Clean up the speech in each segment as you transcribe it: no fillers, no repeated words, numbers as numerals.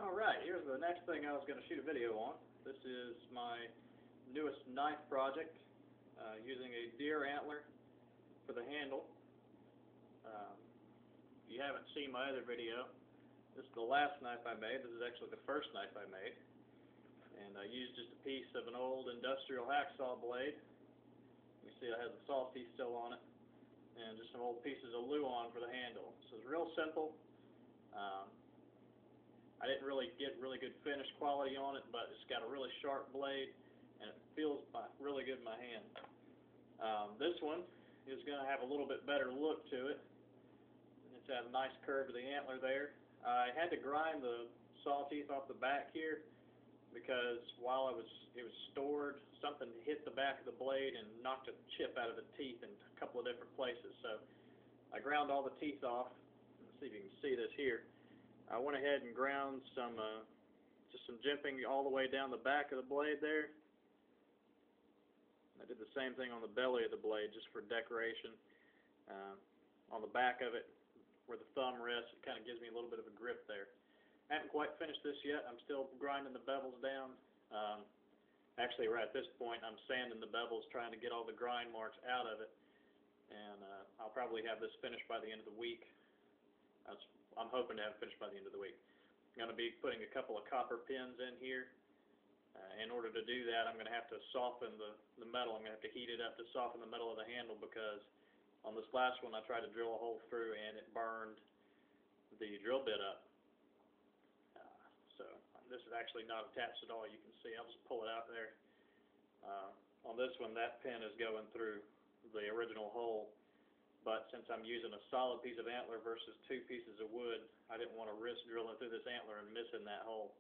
Alright, here's the next thing I was going to shoot a video on. This is my newest knife project, using a deer antler for the handle. If you haven't seen my other video, this is the last knife I made. This is actually the first knife I made. And I used just a piece of an old industrial hacksaw blade. You see I have the saw piece still on it. And just some old pieces of luan for the handle. So it's real simple. I didn't really get really good finish quality on it, but it's got a really sharp blade and it feels really good in my hand. This one is going to have a little bit better look to it. It's got a nice curve to the antler there. I had to grind the saw teeth off the back here because while it was stored, something hit the back of the blade and knocked a chip out of the teeth in a couple of different places. So I ground all the teeth off. Let's see if you can see this here. I went ahead and ground just some jimping all the way down the back of the blade there. I did the same thing on the belly of the blade just for decoration. On the back of it, where the thumb rests, it kind of gives me a little bit of a grip there. I haven't quite finished this yet. I'm still grinding the bevels down. Actually, right at this point, I'm sanding the bevels, trying to get all the grind marks out of it. And I'll probably have this finished by the end of the week. I'm hoping to have it finished by the end of the week. I'm going to be putting a couple of copper pins in here. In order to do that, I'm going to have to soften the metal. I'm going to have to heat it up to soften the metal of the handle, because on this last one I tried to drill a hole through and it burned the drill bit up. So this is actually not attached at all. You can see, I'll just pull it out there. On this one, that pin is going through the original hole. But since I'm using a solid piece of antler versus two pieces of wood, I didn't want to risk drilling through this antler and missing that hole.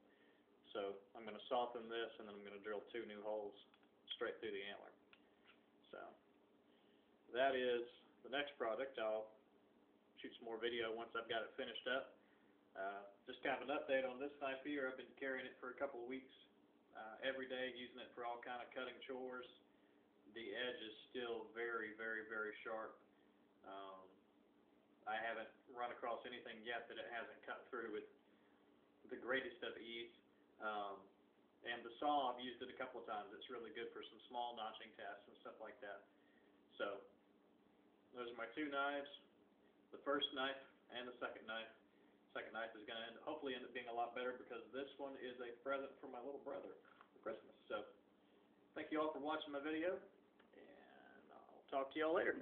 So I'm going to soften this, and then I'm going to drill two new holes straight through the antler. So that is the next project. I'll shoot some more video once I've got it finished up. Just kind of an update on this knife here. I've been carrying it for a couple of weeks, every day, using it for all kind of cutting chores. The edge is still very, very, very sharp. I haven't run across anything yet that it hasn't cut through with the greatest of ease. And the saw, I've used it a couple of times. It's really good for some small notching tests and stuff like that. So those are my two knives, the first knife and the second knife. The second knife is going to hopefully end up being a lot better, because this one is a present for my little brother for Christmas. So thank you all for watching my video, and I'll talk to you all later.